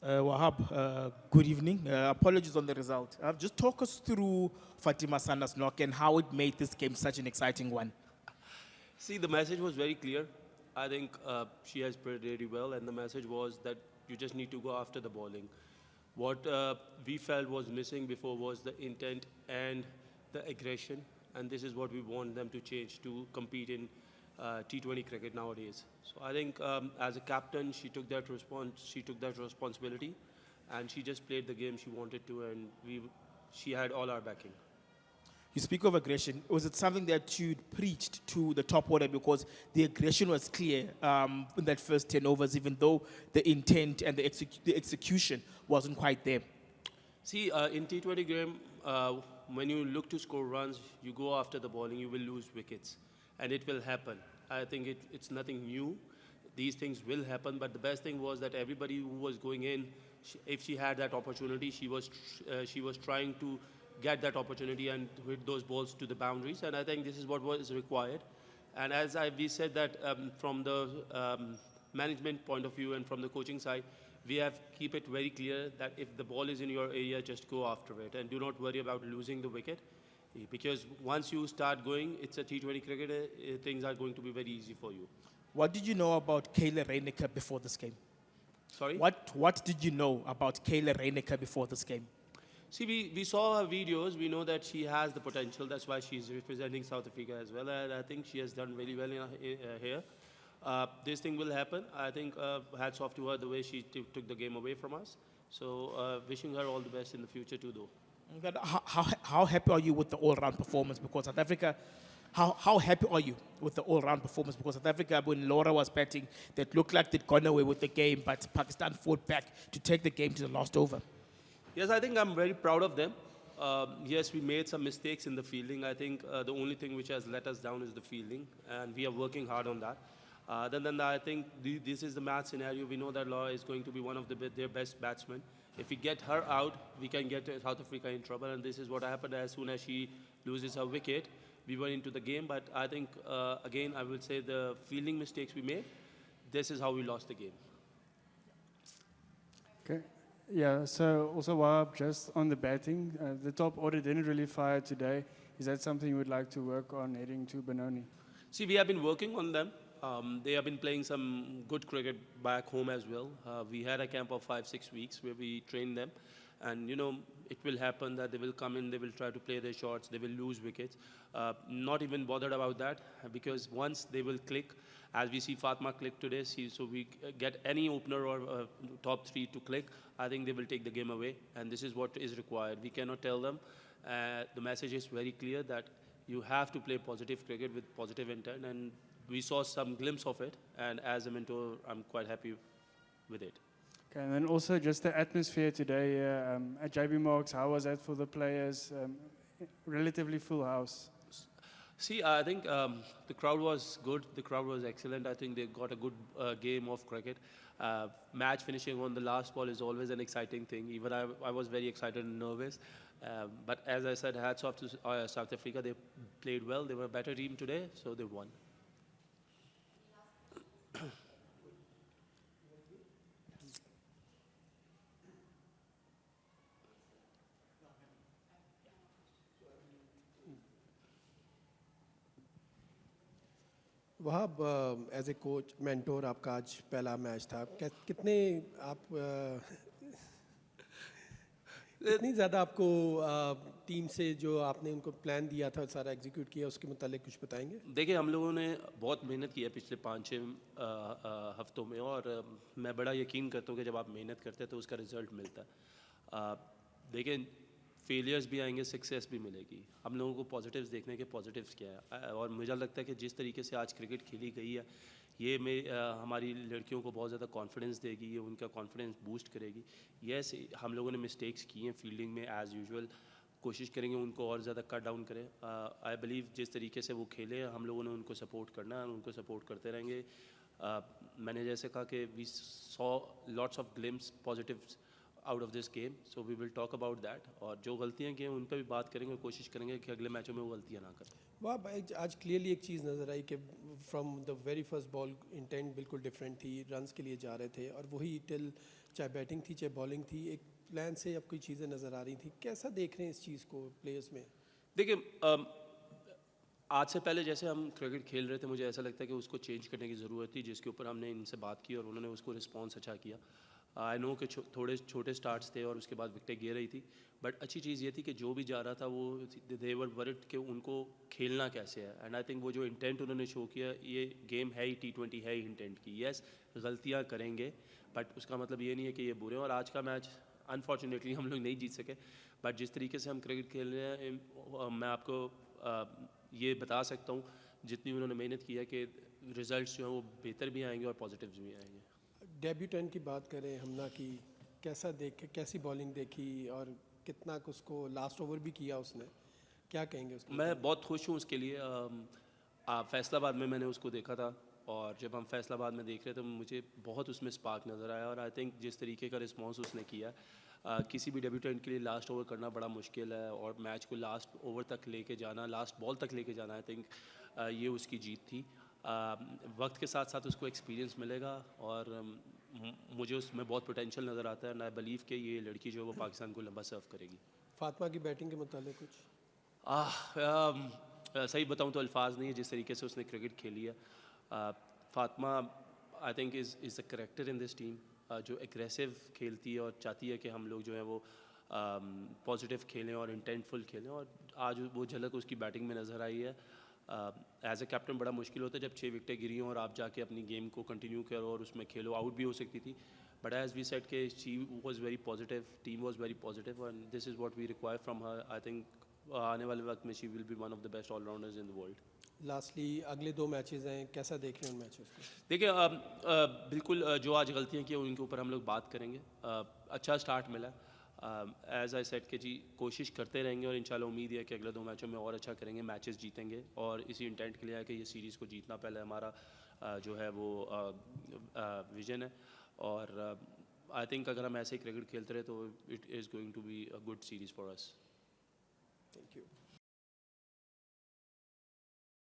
Wahab, good evening. Apologies on the result. Just talk us through Fatima Sanda's knock and how it made this game such an exciting one. See, the message was very clear. I think she has played really well, and the message was that you just need to go after the bowling. What we felt was missing before was the intent and the aggression, and this is what we want them to change to compete in T20 cricket nowadays. So I think as a captain, she took that responsibility, and she just played the game she wanted to, and she had all our backing. You speak of aggression. Was it something that you preached to the top order because the aggression was clear in that first 10 overs, even though the intent and the execution wasn't quite there? See, in T20 game, when you look to score runs, you go after the bowling, you will lose wickets, and it will happen. I think it's nothing new. These things will happen, but the best thing was that everybody who was going in, if she had that opportunity, she was trying to get that opportunity and hit those balls to the boundaries. And I think this is what was required. And as we said that from the management point of view and from the coaching side, we have keep it very clear that if the ball is in your area, just go after it and do not worry about losing the wicket. Because once you start going, it's a T20 cricket, things are going to be very easy for you. What did you know about Kayla Reinecker before this game? Sorry? What did you know about Kayla Reinecker before this game? See, we saw her videos. We know that she has the potential. That's why she's representing South Africa as well. And I think she has done very well here. This thing will happen. I think hats off to her the way she took the game away from us. So wishing her all the best in the future too, though. But how happy are you with the all-round performance? Because South Africa, how happy are you with the all-round performance? Because South Africa, when Laura was batting, that looked like they'd gone away with the game, but Pakistan fought back to take the game to the last over. Yes, I think I'm very proud of them. Yes, we made some mistakes in the fielding. I think the only thing which has let us down is the fielding, and we are working hard on that. Then I think this is the match scenario. We know that Laura is going to be one of their best batsmen. If we get her out, we can get South Africa in trouble, and this is what happened as soon as she loses her wicket. We were into the game, but I think, again, I will say the fielding mistakes we made, this is how we lost the game. Okay. Yeah, so also Wahab, just on the batting, the top order didn't really fire today. Is that something you would like to work on heading to Benoni? See, we have been working on them. They have been playing some good cricket back home as well. We had a camp of 5-6 weeks where we trained them. And, you know, it will happen that they will come in, they will try to play their shots, they will lose wickets. Not even bothered about that because once they will click, as we see Fatma click today, so we get any opener or top three to click, I think they will take the game away. And this is what is required. We cannot tell them. The message is very clear that you have to play positive cricket with positive intent. And we saw some glimpse of it. And as a mentor, I'm quite happy with it. Okay, and then also just the atmosphere today at JB Marks, how was that for the players? Relatively full house. See, I think the crowd was good. The crowd was excellent. I think they got a good game of cricket. Match finishing on the last ball is always an exciting thing. Even I was very excited and nervous. But as I said, hats off to South Africa. They played well. They were a better team today, so they won. Wahab as a coach mentor आपका आज पहला match था कितने आप कितनी ज़्यादा आपको team से जो आपने उनको प्लान दिया था सारा एग्जीक्यूट किया उसके मुतालिक कुछ बताएंगे? देखिए, हम लोगों ने बहुत मेहनत की है पिछले 5-6 हफ्तों में और मैं बड़ा यकीन करता हूँ कि जब आप मेहनत करते हैं तो उसका रिजल्ट मिलता है। देखिए, फेलियर्स भी आएंगे, सक्सेस भी मिलेगी। हम लोगों को पॉजिटिव्स देखने के पॉजिटिव्स क्या है और मुझे लगता है कि जिस तरीके से आज क्रिकेट खेली गई है ये हमारी लड़कियों को बहुत ज़्यादा कॉन्फिडेंस देगी, ये उनका कॉन्फिडेंस बूस्ट करेगी। यस, हम लोगों ने मिस्टेक्स की हैं फील्डिंग में एज़ यूजुअल, कोशिश करेंगे उनको और ज़्यादा कट डाउन करें। आई बिलीव जिस तरीके से वो खेले हम लोगों ने उनको सपोर्ट करना है, उनको सपोर्ट करते रहेंगे। मैंने जैसे कहा कि we saw lots of glimpse positives out of this game, so we will talk about that और जो गलतियाँ की हैं उन पर भी बात करेंगे और कोशिश करेंगे कि अगले मैचों में वो गलतियाँ ना करें। वाह भाई, आज क्लियरली एक चीज़ नज़र आई कि from the very first ball intent बिल्कुल डिफरेंट थी, रन्स के लिए जा रहे थे और वही टिल चाहे बैटिंग थी चाहे बॉलिंग थी एक प्लान से अब कोई चीज़ें नज़र आ रही थी। कैसा देख रहे हैं इस चीज़ को प्लेयर्स में? देखिए आज से पहले जैसे हम क्रिकेट खेल रहे थे मुझे ऐसा लगता है कि उसको चेंज करने की ज़रूरत थी, जिसके ऊपर हमने इनसे बात की और उन्होंने उसको रिस्पॉन्स अच्छा किया। आई नो कि थोड़े छोटे स्टार्ट्स थे और उसके बाद विकेटें गिर रही थी, बट अच्छी चीज़ ये थी कि जो भी जा रहा था वो दे वर वरिड कि उनको खेलना कैसे है। एंड आई थिंक वो जो इंटेंट उन्होंने शो किया, ये गेम है ही T20 है ही इंटेंट की। येस गलतियाँ करेंगे बट उसका मतलब ये नहीं है कि ये बुरे हैं। और आज का मैच अनफॉर्चुनेटली हम लोग नहीं जीत सके, बट जिस तरीके से हम क्रिकेट खेल रहे हैं मैं आपको ये बता सकता हूँ जितनी उन्होंने मेहनत की है कि रिजल्ट्स जो हैं वो बेहतर भी आएंगे और पॉजिटिव्स भी आएंगे। डेब्यूटेंट की बात करें हमना की, कैसा देखे, कैसी बॉलिंग देखी और कितना उसको लास्ट ओवर भी किया उसने, क्या कहेंगे उसके? मैं बहुत खुश हूँ उसके लिए। फैसलाबाद में मैंने उसको देखा था और जब हम फैसलाबाद में देख रहे थे तो मुझे बहुत उसमें स्पार्क नज़र आया और आई थिंक जिस तरीके का रिस्पॉन्स उसने किया किसी भी डेब्यूटेंट के लिए लास्ट ओवर करना बड़ा मुश्किल है और मैच को लास्ट ओवर तक लेके जाना, लास्ट बॉल तक लेके जाना, आई थिंक ये उसकी जीत थी। वक्त के साथ साथ उसको एक्सपीरियंस मिलेगा और मुझे उसमें बहुत पोटेंशियल नज़र आता है एंड आई बिलीव कि ये लड़की जो है वो पाकिस्तान को लंबा सर्व करेगी। फातिमा की बैटिंग के मुताबिक कुछ? सही बताऊं तो अल्फाज नहीं है जिस तरीके से उसने क्रिकेट खेली है। Fatima I think is the character in this team, जो एग्रेसिव खेलती है और चाहती है कि हम लोग जो है वो पॉजिटिव खेलें और इंटेंटफुल खेलें और आज वो झलक उसकी बैटिंग में नज़र आई है। एज ए कैप्टन बड़ा मुश्किल होता है जब 6 विकेटें गिरी हों और आप जाके अपनी गेम को कंटिन्यू करो और उसमें खेलो, आउट भी हो सकती थी। बट एज वी सेड के she was very positive, team was very positive and this is what we require from her. I think आने वाले वक्त में she will be one of the best all-rounders in the world. Lastly अगले 2 matches हैं, कैसा देख रहे हैं उन मैचेस को? देखिए बिल्कुल जो आज गलतियाँ की उनके ऊपर हम लोग बात करेंगे। अच्छा स्टार्ट मिला एज आई सेड कि जी कोशिश करते रहेंगे और इंशाल्लाह उम्मीद है कि अगले 2 मैचों में और अच्छा करेंगे, मैचेस जीतेंगे और इसी इंटेंट के लिए है कि ये सीरीज़ को जीतना पहले हमारा जो है वो विजन है। और आई थिंक अगर हम ऐसे ही क्रिकेट खेलते रहे तो it is going to be a good series for us. Thank you.